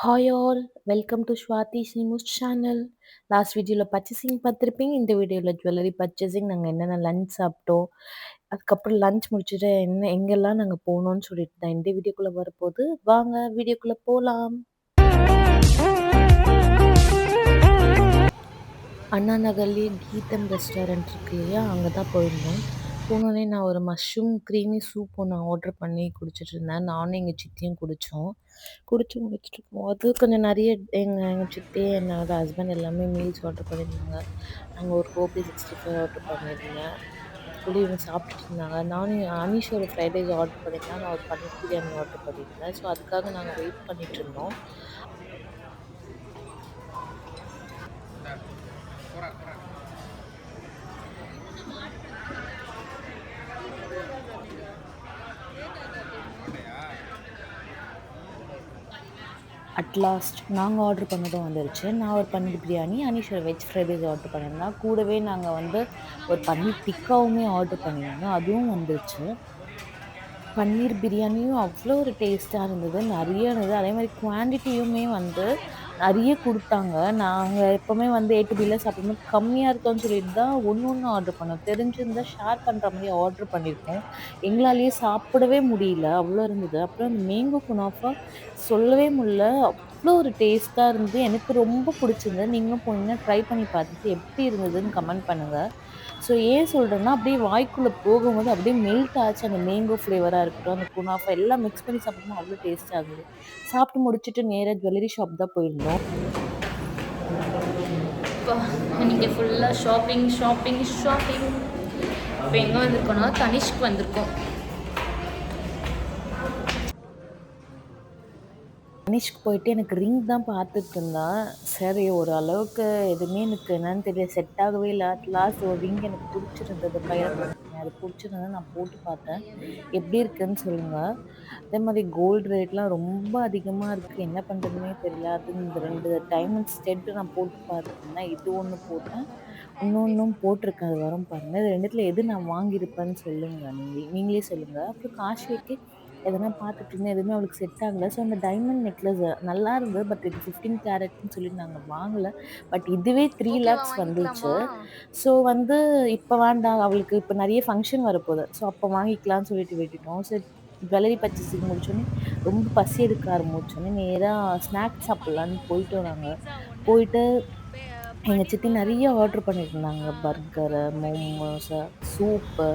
Hi all, welcome to Swathi Cinemoos channel. Last வீடியோவில் purchasing பார்த்துருப்பீங்க. இந்த வீடியோவில் ஜுவல்லரி பர்ச்சேசிங், நாங்கள் என்னென்ன லஞ்ச் சாப்பிட்டோம், அதுக்கப்புறம் லஞ்ச் முடிச்சுட்டு எங்கெல்லாம் நாங்கள் போனோம்னு சொல்லிட்டு தான் இந்த வீடியோக்குள்ளே வரப்போகுது. வாங்க வீடியோக்குள்ளே போகலாம். அண்ணா நகர்லேயே கீதம் ரெஸ்டாரண்ட் இருக்கு இல்லையா, அங்கே தான் போயிருந்தோம். போனோடனே நான் ஒரு மஷ்ரூம் க்ரீமி சூப் ஒன்று ஆர்டர் பண்ணி குடிச்சிட்டு இருந்தேன். நானும் எங்கள் சித்தியும் குடித்தோம். குடிச்சு முடிச்சுட்டு இருக்கும்போது கொஞ்சம் நிறைய எங்கள் சித்தி, என்னோட ஹஸ்பண்ட் எல்லாமே மீல்ஸ் ஆர்டர் பண்ணியிருந்தாங்க. நாங்கள் ஒரு கோபி 65 ஆர்டர் பண்ணியிருந்தேன். சொல்லி இவங்க சாப்பிட்டுட்டு இருந்தாங்க. நானும் அனீஷ் ஒரு ஃப்ரைட் ரைஸ் ஆர்டர் பண்ணியிருந்தேன். நான் ஒரு பன்னீர் பிரியாணி ஆர்டர் பண்ணியிருந்தேன். ஸோ அதுக்காக நாங்கள் வெயிட் பண்ணிட்டு இருந்தோம். அட்லாஸ்ட் நாங்கள் ஆர்டர் பண்ணதும் வந்துருச்சு. நான் ஒரு பன்னீர் பிரியாணி, அனீஷ் ஒரு வெஜ் ஃப்ரைட் ரைஸ் ஆர்டர் பண்ணியிருந்தேன். கூடவே நாங்கள் ஒரு பன்னீர் டிக்காவுமே ஆர்டர் பண்ணியிருந்தோம். அதுவும் வந்துருச்சு. பன்னீர் பிரியாணியும் அவ்வளோ ஒரு டேஸ்ட்டாக இருந்தது. நிறைய இருந்தது. அதே மாதிரி குவான்டிட்டியுமே நிறைய கொடுத்தாங்க. நாங்கள் எப்போவுமே ஏ டு பியில் சாப்பிடும்போது கம்மியாக இருக்குன்னு சொல்லிட்டு தான் ஒன்று ஒன்று ஆர்டர் பண்ணோம். தெரிஞ்சிருந்தால் ஷேர் பண்ணுற மாதிரி ஆர்டர் பண்ணியிருக்கோம். எங்களாலேயே சாப்பிடவே முடியல, அவ்வளோ இருந்தது. அப்புறம் அந்த மேங்கோ குனாஃபா சொல்லவே முடியல, அவ்வளோ ஒரு டேஸ்ட்டாக இருந்தது. எனக்கு ரொம்ப பிடிச்சிருந்தது. நீங்களும் போனீங்கன்னா ட்ரை பண்ணி பார்த்துட்டு எப்படி இருந்ததுன்னு கமெண்ட் பண்ணுங்கள். ஸோ ஏன் சொல்கிறேன்னா, அப்படியே வாய்க்குள்ளே போகும்போது அப்படியே மெல்ட் ஆச்சு. அந்த மேங்கோ ஃப்ளேவராக இருக்கட்டும், அந்த குனாஃபா எல்லாம் மிக்ஸ் பண்ணி சாப்பிடும்போது அவ்வளோ டேஸ்ட்டாக இருந்தது. சாப்பிட்டு முடிச்சுட்டு நேராக ஜுவல்லரி ஷாப் தான் போயிருந்தோம். இப்போ இன்றைக்கி ஃபுல்லாக ஷாப்பிங் ஷாப்பிங் ஷாப்பிங். இப்போ எங்கே வந்திருக்கோன்னா தனிஷ்க்கு வந்திருக்கோம். தனிஷ்க்கு போயிட்டு எனக்கு ரிங் தான் பார்த்துட்டு இருந்தேன். சரி, ஓரளவுக்கு எதுவுமே எனக்கு என்னன்னு தெரியல, செட் ஆகவே இல்லை. லாஸ்ட் ஒரு ரிங் எனக்கு பிடிச்சிருந்தது, கையில் போட்டிருந்தேன். அது பிடிச்சிருந்தது, நான் போட்டு பார்த்தேன். எப்படி இருக்குன்னு சொல்லுங்கள். அதே மாதிரி கோல்டு ரேட்லாம் ரொம்ப அதிகமாக இருக்குது. என்ன பண்ணுறதுனே தெரியல. அது இந்த 2 டைமண்ட் ஸ்டெட்டு நான் போட்டு பார்த்துருந்தேன். இது ஒன்று போட்டேன், இன்னொன்றும் போட்டிருக்கேன். அது வரும் பாருங்கள். இது ரெண்டுத்தில் எது நான் வாங்கியிருப்பேன்னு சொல்லுங்கள். நீங்களே சொல்லுங்கள். அப்புறம் காஷ்வேக்கு எதனா பார்த்துட்டு இருந்தேன். எதுவுமே அவளுக்கு செட் ஆகலை. ஸோ அந்த டைமண்ட் நெக்லஸ் நல்லா இருந்தது. பட் இது 15 கேரட்னு சொல்லி நாங்கள் வாங்கலை. பட் இதுவே 3 lakhs வந்துச்சு. ஸோ இப்போ வேண்டாம், அவளுக்கு இப்போ நிறைய ஃபங்க்ஷன் வரப்போகுது. ஸோ அப்போ வாங்கிக்கலாம்னு சொல்லிட்டு விட்டுட்டோம். சரி, ஜுவல்லரி பர்ச்சேசிங் முடிச்சோடனே ரொம்ப பசி எடுக்க ஆரம்பிச்சோடனே நேராக ஸ்நாக்ஸ் சாப்பிட்லான்னு போயிட்டோம். நாங்கள் போயிட்டு எங்கள் சித்தி நிறைய ஆர்டர் பண்ணியிருந்தாங்க. Burger, momos, soup,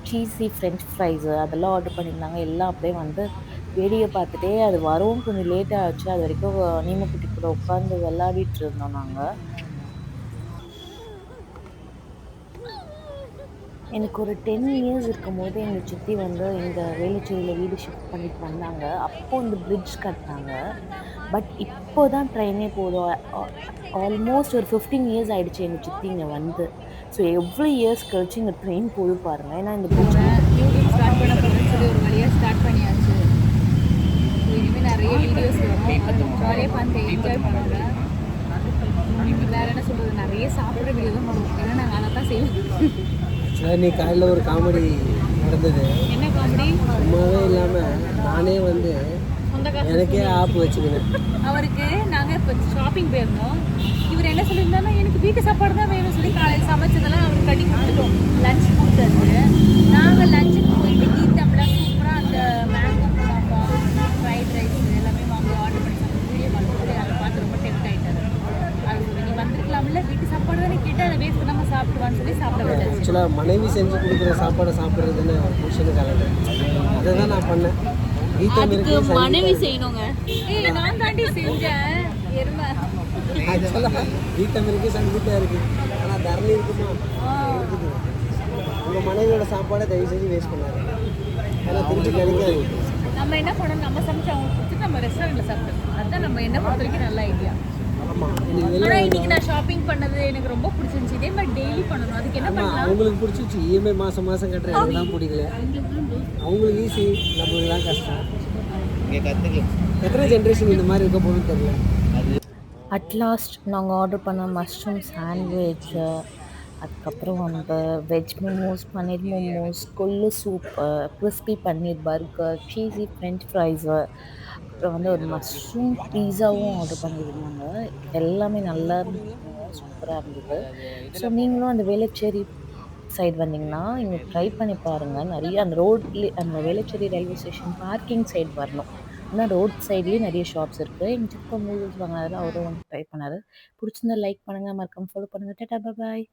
cheesy French fries அதெல்லாம் ஆர்டர் பண்ணியிருந்தாங்க. எல்லாம் அப்படியே வேடிக்கை பார்த்துட்டே அது வரவும் கொஞ்சம் லேட் ஆச்சு. அது வரைக்கும் நீமக்குட்டி கூட உட்காந்து விளையாடிட்டு இருந்தோம் நாங்கள். எனக்கு ஒரு 10 இயர்ஸ் இருக்கும்போது எங்கள் சித்தி இங்கே வேலுச்சேரியில் வீடு ஷிஃப்ட் பண்ணிட்டு வந்தாங்க. அப்போது இந்த பிரிட்ஜ் கட்டினாங்க. பட் இப்போ தான் ட்ரெயினே போதும். ஆல்மோஸ்ட் ஒரு 15 இயர்ஸ் ஆகிடுச்சு எங்கள் சித்தி இங்கே ஸோ எவ்வளோ இயர்ஸ் கழிச்சு இங்கே ட்ரெயின் போது பாருங்கள். ஏன்னா இந்த பிரிட்ஜ் யூடியூப் ஸ்டார்ட் பண்ண போகிறேன்னு சொல்லி ஒரு வழியாக ஸ்டார்ட் பண்ணியாச்சு. இனிமேல் நிறைய வீடியோஸ் வரும், ஜாலியாக பார்த்து என்ஜாய் பண்ணுறேன். வேறு என்ன சொல்கிறது, நிறைய சாப்பிட்ற வீடியோ தான் பண்ணுவோம். ஏன்னா நாங்கள் அதை தான் செய்வோம். நீ காலையில் ஒரு காமெடி நடந்தது. என்ன காமெடி? சும்மாவே இல்லாமல் நானே எனக்கே ஆப் வச்சுக்கினேன். அவருக்கு நாங்கள் இப்போ ஷாப்பிங் போயிருந்தோம். இவர் என்ன சொல்லியிருந்தாலும் எனக்கு வீட்டு சாப்பாடு தான் வேணும்னு சொல்லி காலையில் சமைச்சதெல்லாம் அவருக்கு கட்டி கொடுத்துட்டோம். லஞ்ச் கொடுத்தாரு. நாங்கள் லஞ்சுக்கு போயிட்டு கீதம்லாம் சூப்பராக அந்த மேங்கோ குனாஃபா, ஃப்ரைட் ரைஸ் எல்லாமே வாங்கி ஆர்டர் பண்ணி சாப்பிட்டு வீடியோ பார்த்துட்டு அதை பார்த்து ரொம்ப டெம்ட் ஆகிட்டாரு. அது நீ வந்திருக்கலாம்ல, வீட்டு சாப்பாடு தானே கேட்டு அதை வேஸ்ட் பண்ணாமல் சாப்பிடுவான்னு சொல்லி சாப்பிட வச்சாச்சு. ஆக்சுவலாக மனைவி செஞ்சு கொடுக்குற சாப்பாடை சாப்பிட்றதுன்னு புருஷனுக்கு அழகு. அதை தான் நான் பண்ணேன். அதுக்கு மனைவி செய்யணுங்க. நான் தாண்டி செஞ்சேன் எருமை. ஆக்சுவலாக கீதம் இருக்குது, சங்கீதா இருக்குது, ஆனால் தரணி இருக்குமா இருக்குது. உங்கள் மனைவியோட சாப்பாடை தயவு செஞ்சு வேஸ்ட் பண்ணாரு. ஏன்னா திருப்பி கிடைக்காது. நம்ம என்ன பண்ணணும், நம்ம சமைச்சு அவங்க கொடுத்துட்டு நம்ம ரெஸ்டாரண்ட்டில் சாப்பிடணும். அதுதான் நம்ம என்ன பொறுத்த வரைக்கும் நல்ல ஐடியா. ஆனால் இன்னைக்கு நான் ஷாப்பிங் பண்ணது எனக்கு ரொம்ப பிடிச்சிருந்துச்சு. இதே மாதிரி டெய்லி பண்ணணும். அதுக்கு என்ன பண்ணலாம்? அவங்களுக்கு பிடிச்சிச்சு. இஎம்ஐ மாதம் மாதம் கட்டுற இதெல்லாம் பிடிக்கல. அவங்களுக்கு ஈஸி, நம்மளுக்குலாம் கஷ்டம். இங்கே கற்றுக்கலாம். எத்தனை ஜென்ரேஷன் இந்த மாதிரி இருக்க போகணும்னு தெரியல. அட்லாஸ்ட் நாங்கள் ஆர்டர் பண்ண மஷ்ரூம் சாண்ட்விச், அதுக்கப்புறம் வெஜ் மோமோஸ், பன்னீர் மோமோஸ், கொள்ளு சூப்பு, கிறிஸ்பி பன்னீர் பர்கர், சீஸி ஃப்ரெஞ்ச் ஃப்ரைஸு, அப்புறம் வந்து ஒரு மஷ்ரூம் பீஸாவும் ஆர்டர் பண்ணியிருந்தாங்க. எல்லாமே நல்லா இருந்துச்சுங்க. சூப்பரா இருந்தது. ஸோ நீங்களும் அந்த வேளச்சேரி சைடு வந்தீங்கன்னா, இங்க ட்ரை பண்ணி பாருங்க. நெறைய அந்த ரோட்லயே அந்த Velachery railway station parking side வரணும். ஆனா ரோட் சைட்லயே நெறைய ஷாப்ஸ் இருக்கு. எங்க சித்தப்பா நூடுல்ஸ் வாங்குனாரு. அவரும் வந்து ட்ரை பண்ணாரு. புடிச்சிருந்தா லைக் பண்ணுங்க. மறக்காம ஃபாலோ பண்ணுங்க. டாடா! பாய் பாய்.